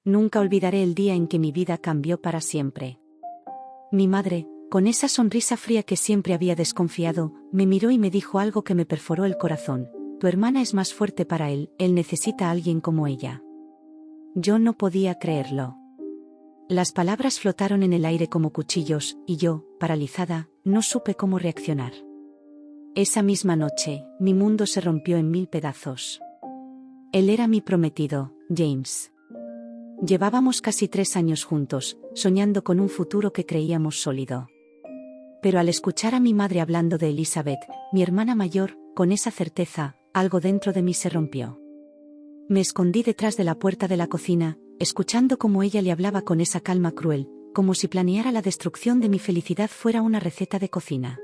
Nunca olvidaré el día en que mi vida cambió para siempre. Mi madre, con esa sonrisa fría que siempre había desconfiado, me miró y me dijo algo que me perforó el corazón. Tu hermana es más fuerte para él necesita a alguien como ella. Yo no podía creerlo. Las palabras flotaron en el aire como cuchillos, y yo, paralizada, no supe cómo reaccionar. Esa misma noche, mi mundo se rompió en 1000 pedazos. Él era mi prometido, James. Llevábamos casi 3 años juntos, soñando con un futuro que creíamos sólido. Pero al escuchar a mi madre hablando de Elizabeth, mi hermana mayor, con esa certeza, algo dentro de mí se rompió. Me escondí detrás de la puerta de la cocina, escuchando cómo ella le hablaba con esa calma cruel, como si planeara la destrucción de mi felicidad fuera una receta de cocina.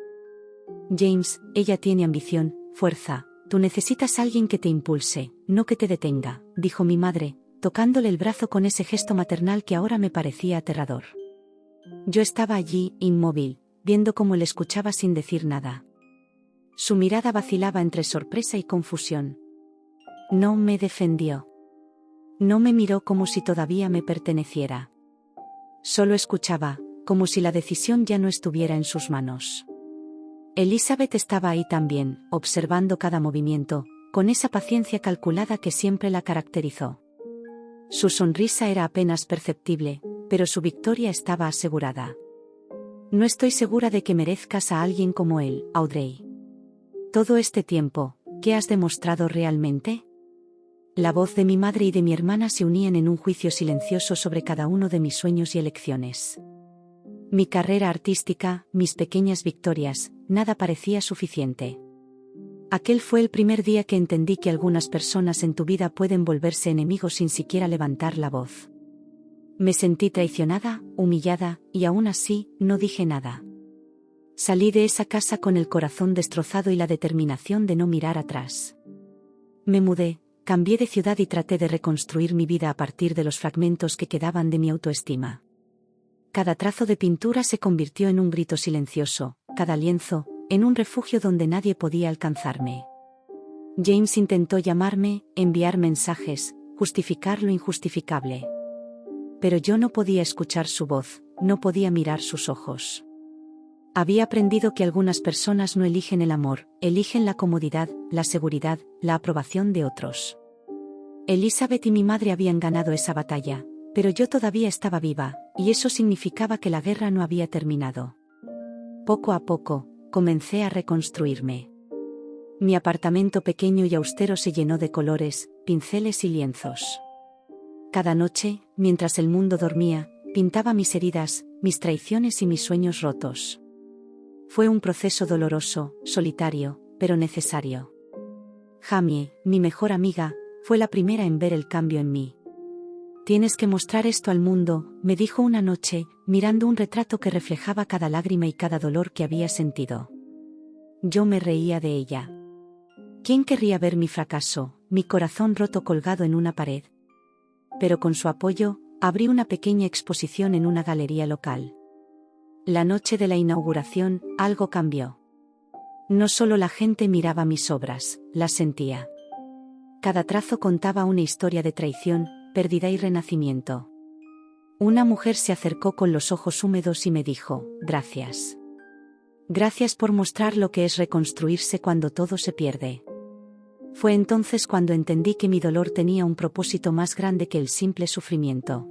James, ella tiene ambición, fuerza, tú necesitas a alguien que te impulse, no que te detenga, dijo mi madre, tocándole el brazo con ese gesto maternal que ahora me parecía aterrador. Yo estaba allí, inmóvil, viendo cómo él escuchaba sin decir nada. Su mirada vacilaba entre sorpresa y confusión. No me defendió. No me miró como si todavía me perteneciera. Solo escuchaba, como si la decisión ya no estuviera en sus manos. Elizabeth estaba ahí también, observando cada movimiento, con esa paciencia calculada que siempre la caracterizó. Su sonrisa era apenas perceptible, pero su victoria estaba asegurada. No estoy segura de que merezcas a alguien como él, Audrey. Todo este tiempo, ¿qué has demostrado realmente? La voz de mi madre y de mi hermana se unían en un juicio silencioso sobre cada uno de mis sueños y elecciones. Mi carrera artística, mis pequeñas victorias, nada parecía suficiente. Aquel fue el primer día que entendí que algunas personas en tu vida pueden volverse enemigos sin siquiera levantar la voz. Me sentí traicionada, humillada, y aún así, no dije nada. Salí de esa casa con el corazón destrozado y la determinación de no mirar atrás. Me mudé, cambié de ciudad y traté de reconstruir mi vida a partir de los fragmentos que quedaban de mi autoestima. Cada trazo de pintura se convirtió en un grito silencioso, cada lienzo, en un refugio donde nadie podía alcanzarme. James intentó llamarme, enviar mensajes, justificar lo injustificable. Pero yo no podía escuchar su voz, no podía mirar sus ojos. Había aprendido que algunas personas no eligen el amor, eligen la comodidad, la seguridad, la aprobación de otros. Elizabeth y mi madre habían ganado esa batalla, pero yo todavía estaba viva, y eso significaba que la guerra no había terminado. Poco a poco, comencé a reconstruirme. Mi apartamento pequeño y austero se llenó de colores, pinceles y lienzos. Cada noche, mientras el mundo dormía, pintaba mis heridas, mis traiciones y mis sueños rotos. Fue un proceso doloroso, solitario, pero necesario. Jamie, mi mejor amiga, fue la primera en ver el cambio en mí. Tienes que mostrar esto al mundo, me dijo una noche, mirando un retrato que reflejaba cada lágrima y cada dolor que había sentido. Yo me reía de ella. ¿Quién querría ver mi fracaso, mi corazón roto colgado en una pared? Pero con su apoyo, abrí una pequeña exposición en una galería local. La noche de la inauguración, algo cambió. No solo la gente miraba mis obras, las sentía. Cada trazo contaba una historia de traición, pérdida y renacimiento. Una mujer se acercó con los ojos húmedos y me dijo, gracias. Gracias por mostrar lo que es reconstruirse cuando todo se pierde. Fue entonces cuando entendí que mi dolor tenía un propósito más grande que el simple sufrimiento.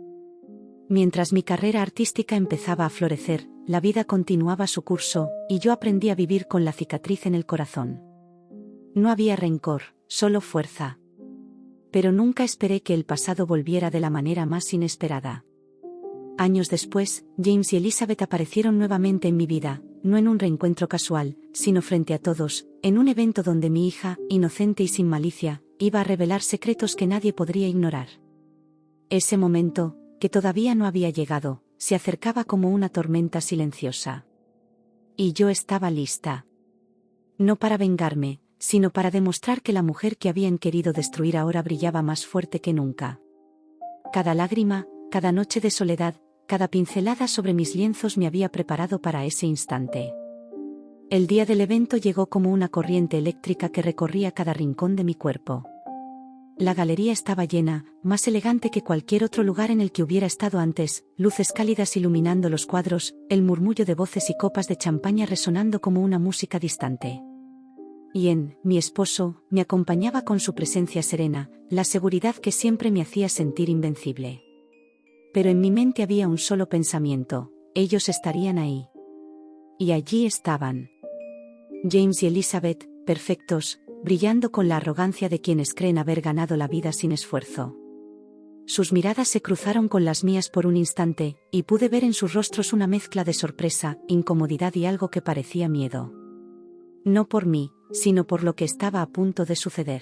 Mientras mi carrera artística empezaba a florecer, la vida continuaba su curso, y yo aprendí a vivir con la cicatriz en el corazón. No había rencor, solo fuerza. Pero nunca esperé que el pasado volviera de la manera más inesperada. Años después, James y Elizabeth aparecieron nuevamente en mi vida, no en un reencuentro casual, sino frente a todos, en un evento donde mi hija, inocente y sin malicia, iba a revelar secretos que nadie podría ignorar. Ese momento, que todavía no había llegado, se acercaba como una tormenta silenciosa. Y yo estaba lista. No para vengarme, sino para demostrar que la mujer que habían querido destruir ahora brillaba más fuerte que nunca. Cada lágrima, cada noche de soledad, cada pincelada sobre mis lienzos me había preparado para ese instante. El día del evento llegó como una corriente eléctrica que recorría cada rincón de mi cuerpo. la galería estaba llena, más elegante que cualquier otro lugar en el que hubiera estado antes, luces cálidas iluminando los cuadros, el murmullo de voces y copas de champaña resonando como una música distante. Ian, mi esposo, me acompañaba con su presencia serena, la seguridad que siempre me hacía sentir invencible. Pero en mi mente había un solo pensamiento: ellos estarían ahí. Y allí estaban. James y Elizabeth, perfectos, brillando con la arrogancia de quienes creen haber ganado la vida sin esfuerzo. Sus miradas se cruzaron con las mías por un instante, y pude ver en sus rostros una mezcla de sorpresa, incomodidad y algo que parecía miedo. No por mí, sino por lo que estaba a punto de suceder.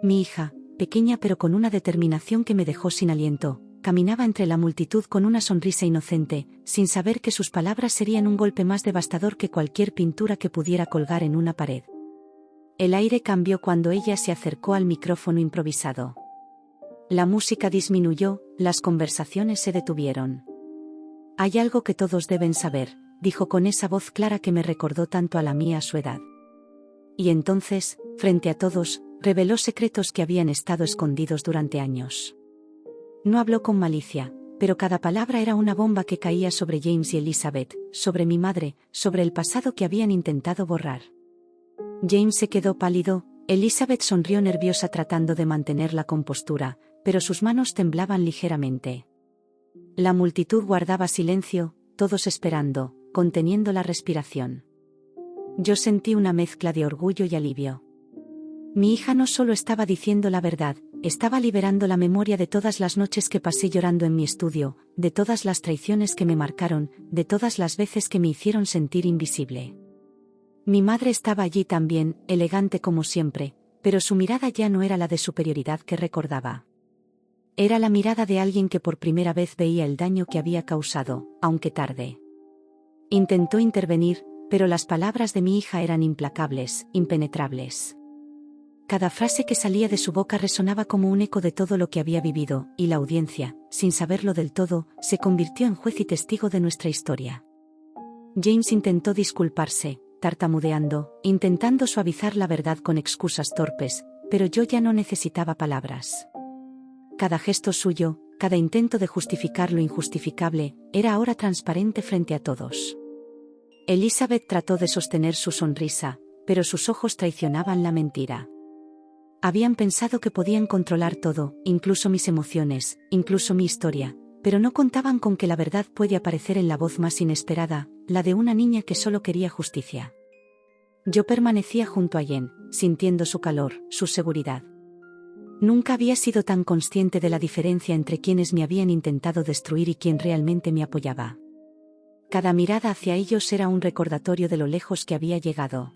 Mi hija, pequeña pero con una determinación que me dejó sin aliento, caminaba entre la multitud con una sonrisa inocente, sin saber que sus palabras serían un golpe más devastador que cualquier pintura que pudiera colgar en una pared. El aire cambió cuando ella se acercó al micrófono improvisado. La música disminuyó, las conversaciones se detuvieron. «Hay algo que todos deben saber», dijo con esa voz clara que me recordó tanto a la mía a su edad. Y entonces, frente a todos, reveló secretos que habían estado escondidos durante años. No habló con malicia, pero cada palabra era una bomba que caía sobre James y Elizabeth, sobre mi madre, sobre el pasado que habían intentado borrar. James se quedó pálido, Elizabeth sonrió nerviosa tratando de mantener la compostura, pero sus manos temblaban ligeramente. La multitud guardaba silencio, todos esperando, conteniendo la respiración. Yo sentí una mezcla de orgullo y alivio. Mi hija no solo estaba diciendo la verdad, estaba liberando la memoria de todas las noches que pasé llorando en mi estudio, de todas las traiciones que me marcaron, de todas las veces que me hicieron sentir invisible. Mi madre estaba allí también, elegante como siempre, pero su mirada ya no era la de superioridad que recordaba. Era la mirada de alguien que por primera vez veía el daño que había causado, aunque tarde. Intentó intervenir, pero las palabras de mi hija eran implacables, impenetrables. Cada frase que salía de su boca resonaba como un eco de todo lo que había vivido, y la audiencia, sin saberlo del todo, se convirtió en juez y testigo de nuestra historia. James intentó disculparse, tartamudeando, intentando suavizar la verdad con excusas torpes, pero yo ya no necesitaba palabras. Cada gesto suyo, cada intento de justificar lo injustificable, era ahora transparente frente a todos. Elizabeth trató de sostener su sonrisa, pero sus ojos traicionaban la mentira. Habían pensado que podían controlar todo, incluso mis emociones, incluso mi historia, pero no contaban con que la verdad puede aparecer en la voz más inesperada, la de una niña que solo quería justicia. Yo permanecía junto a Jen, sintiendo su calor, su seguridad. Nunca había sido tan consciente de la diferencia entre quienes me habían intentado destruir y quien realmente me apoyaba. Cada mirada hacia ellos era un recordatorio de lo lejos que había llegado.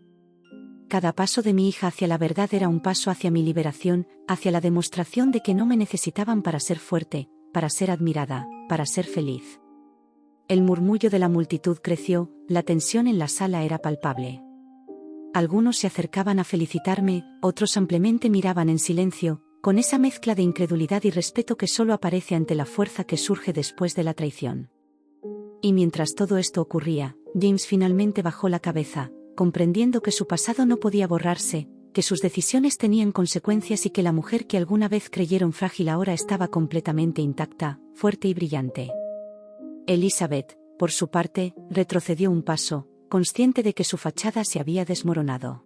Cada paso de mi hija hacia la verdad era un paso hacia mi liberación, hacia la demostración de que no me necesitaban para ser fuerte, para ser admirada, para ser feliz. El murmullo de la multitud creció, la tensión en la sala era palpable. Algunos se acercaban a felicitarme, otros ampliamente miraban en silencio, con esa mezcla de incredulidad y respeto que solo aparece ante la fuerza que surge después de la traición. Y mientras todo esto ocurría, James finalmente bajó la cabeza, comprendiendo que su pasado no podía borrarse, que sus decisiones tenían consecuencias y que la mujer que alguna vez creyeron frágil ahora estaba completamente intacta, fuerte y brillante. Elizabeth, por su parte, retrocedió un paso, consciente de que su fachada se había desmoronado.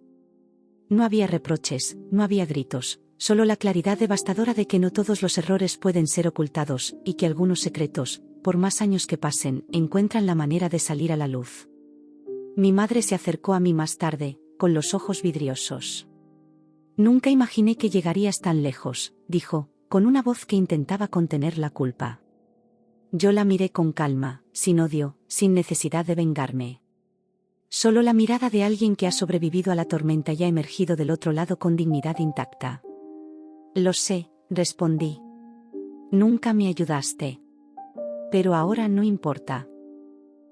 No había reproches, no había gritos, solo la claridad devastadora de que no todos los errores pueden ser ocultados, y que algunos secretos, por más años que pasen, encuentran la manera de salir a la luz. Mi madre se acercó a mí más tarde, con los ojos vidriosos. «Nunca imaginé que llegarías tan lejos», dijo, con una voz que intentaba contener la culpa. Yo la miré con calma, sin odio, sin necesidad de vengarme. Solo la mirada de alguien que ha sobrevivido a la tormenta y ha emergido del otro lado con dignidad intacta. «Lo sé», respondí. «Nunca me ayudaste. Pero ahora no importa.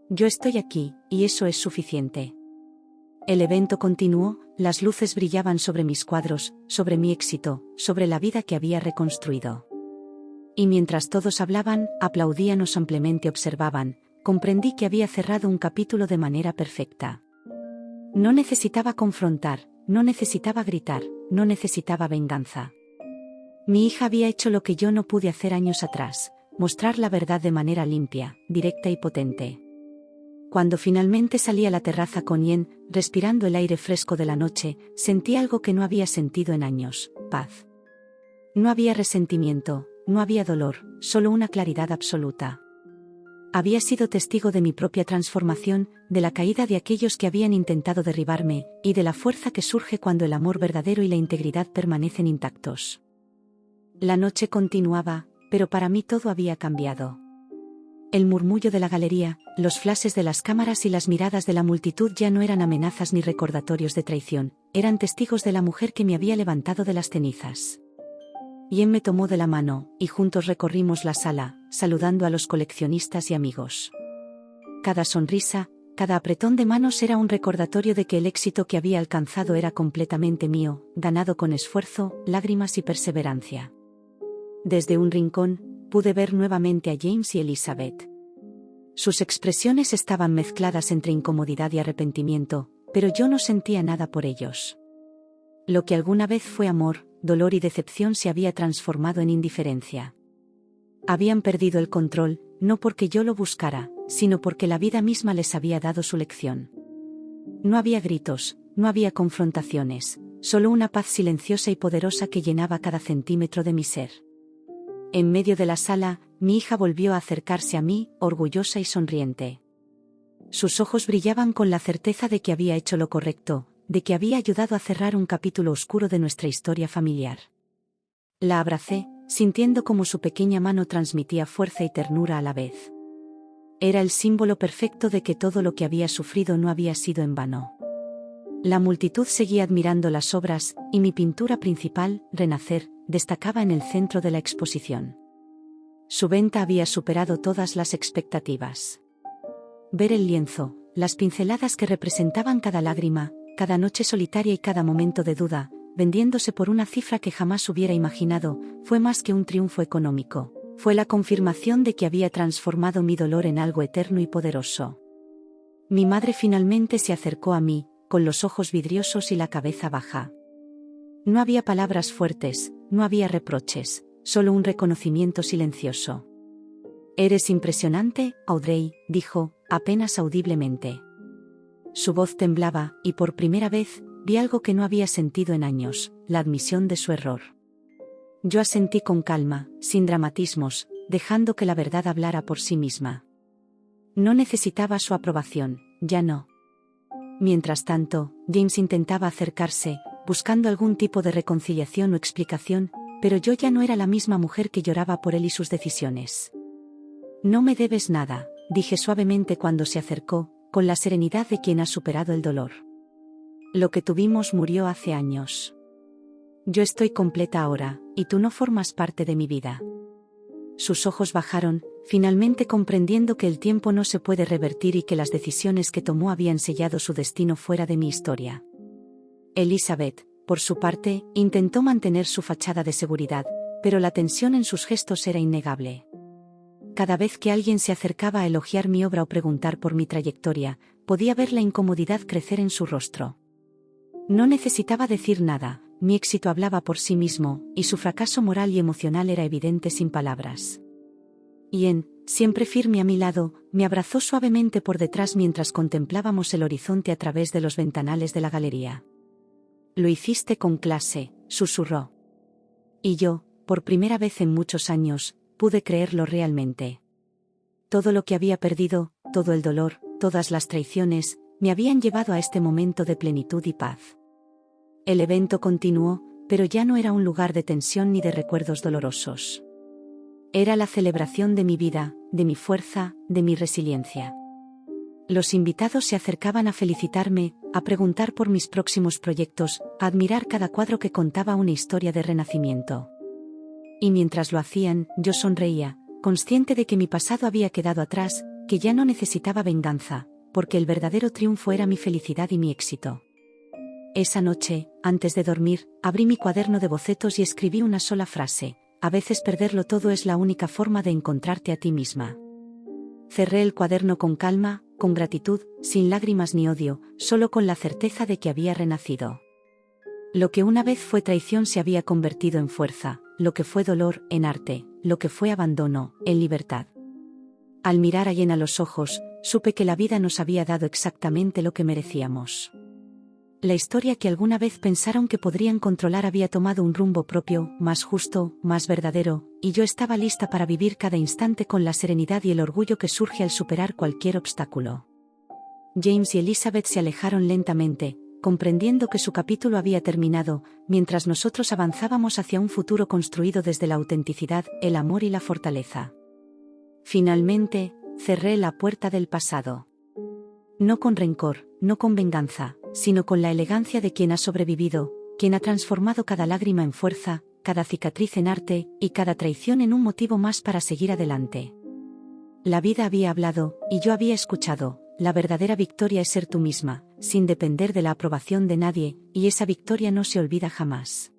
Yo estoy aquí, y eso es suficiente». El evento continuó, las luces brillaban sobre mis cuadros, sobre mi éxito, sobre la vida que había reconstruido. Y mientras todos hablaban, aplaudían o simplemente observaban, comprendí que había cerrado un capítulo de manera perfecta. No necesitaba confrontar, no necesitaba gritar, no necesitaba venganza. Mi hija había hecho lo que yo no pude hacer años atrás, mostrar la verdad de manera limpia, directa y potente. Cuando finalmente salí a la terraza con Yen, respirando el aire fresco de la noche, sentí algo que no había sentido en años: paz. No había resentimiento, no había dolor, solo una claridad absoluta. Había sido testigo de mi propia transformación, de la caída de aquellos que habían intentado derribarme, y de la fuerza que surge cuando el amor verdadero y la integridad permanecen intactos. La noche continuaba, pero para mí todo había cambiado. El murmullo de la galería, los flashes de las cámaras y las miradas de la multitud ya no eran amenazas ni recordatorios de traición, eran testigos de la mujer que me había levantado de las cenizas. Yen me tomó de la mano, y juntos recorrimos la sala, saludando a los coleccionistas y amigos. Cada sonrisa, cada apretón de manos era un recordatorio de que el éxito que había alcanzado era completamente mío, ganado con esfuerzo, lágrimas y perseverancia. Desde un rincón, pude ver nuevamente a James y Elizabeth. Sus expresiones estaban mezcladas entre incomodidad y arrepentimiento, pero yo no sentía nada por ellos. Lo que alguna vez fue amor, dolor y decepción se había transformado en indiferencia. Habían perdido el control, no porque yo lo buscara, sino porque la vida misma les había dado su lección. No había gritos, no había confrontaciones, solo una paz silenciosa y poderosa que llenaba cada centímetro de mi ser. En medio de la sala, mi hija volvió a acercarse a mí, orgullosa y sonriente. Sus ojos brillaban con la certeza de que había hecho lo correcto, de que había ayudado a cerrar un capítulo oscuro de nuestra historia familiar. La abracé, sintiendo cómo su pequeña mano transmitía fuerza y ternura a la vez. Era el símbolo perfecto de que todo lo que había sufrido no había sido en vano. La multitud seguía admirando las obras, y mi pintura principal, Renacer, destacaba en el centro de la exposición. Su venta había superado todas las expectativas. Ver el lienzo, las pinceladas que representaban cada lágrima, cada noche solitaria y cada momento de duda, vendiéndose por una cifra que jamás hubiera imaginado, fue más que un triunfo económico. Fue la confirmación de que había transformado mi dolor en algo eterno y poderoso. Mi madre finalmente se acercó a mí, con los ojos vidriosos y la cabeza baja. No había palabras fuertes, no había reproches, solo un reconocimiento silencioso. «Eres impresionante, Audrey», dijo, apenas audiblemente. Su voz temblaba, y por primera vez, vi algo que no había sentido en años: la admisión de su error. Yo asentí con calma, sin dramatismos, dejando que la verdad hablara por sí misma. No necesitaba su aprobación, ya no. Mientras tanto, James intentaba acercarse, buscando algún tipo de reconciliación o explicación, pero yo ya no era la misma mujer que lloraba por él y sus decisiones. «No me debes nada», dije suavemente cuando se acercó, con la serenidad de quien ha superado el dolor. «Lo que tuvimos murió hace años. Yo estoy completa ahora, y tú no formas parte de mi vida». Sus ojos bajaron, finalmente comprendiendo que el tiempo no se puede revertir y que las decisiones que tomó habían sellado su destino fuera de mi historia. Elizabeth, por su parte, intentó mantener su fachada de seguridad, pero la tensión en sus gestos era innegable. Cada vez que alguien se acercaba a elogiar mi obra o preguntar por mi trayectoria, podía ver la incomodidad crecer en su rostro. No necesitaba decir nada, mi éxito hablaba por sí mismo, y su fracaso moral y emocional era evidente sin palabras. Yen, siempre firme a mi lado, me abrazó suavemente por detrás mientras contemplábamos el horizonte a través de los ventanales de la galería. «Lo hiciste con clase», susurró. Y yo, por primera vez en muchos años, pude creerlo realmente. Todo lo que había perdido, todo el dolor, todas las traiciones, me habían llevado a este momento de plenitud y paz. El evento continuó, pero ya no era un lugar de tensión ni de recuerdos dolorosos. Era la celebración de mi vida, de mi fuerza, de mi resiliencia. Los invitados se acercaban a felicitarme, a preguntar por mis próximos proyectos, a admirar cada cuadro que contaba una historia de renacimiento. Y mientras lo hacían, yo sonreía, consciente de que mi pasado había quedado atrás, que ya no necesitaba venganza, porque el verdadero triunfo era mi felicidad y mi éxito. Esa noche, antes de dormir, abrí mi cuaderno de bocetos y escribí una sola frase: «A veces perderlo todo es la única forma de encontrarte a ti misma». Cerré el cuaderno con calma, con gratitud, sin lágrimas ni odio, solo con la certeza de que había renacido. Lo que una vez fue traición se había convertido en fuerza, lo que fue dolor, en arte, lo que fue abandono, en libertad. Al mirar a Jen a los ojos, supe que la vida nos había dado exactamente lo que merecíamos. La historia que alguna vez pensaron que podrían controlar había tomado un rumbo propio, más justo, más verdadero, y yo estaba lista para vivir cada instante con la serenidad y el orgullo que surge al superar cualquier obstáculo. James y Elizabeth se alejaron lentamente, comprendiendo que su capítulo había terminado, mientras nosotros avanzábamos hacia un futuro construido desde la autenticidad, el amor y la fortaleza. Finalmente, cerré la puerta del pasado. No con rencor, no con venganza, sino con la elegancia de quien ha sobrevivido, quien ha transformado cada lágrima en fuerza, cada cicatriz en arte, y cada traición en un motivo más para seguir adelante. La vida había hablado, y yo había escuchado. La verdadera victoria es ser tú misma, sin depender de la aprobación de nadie, y esa victoria no se olvida jamás.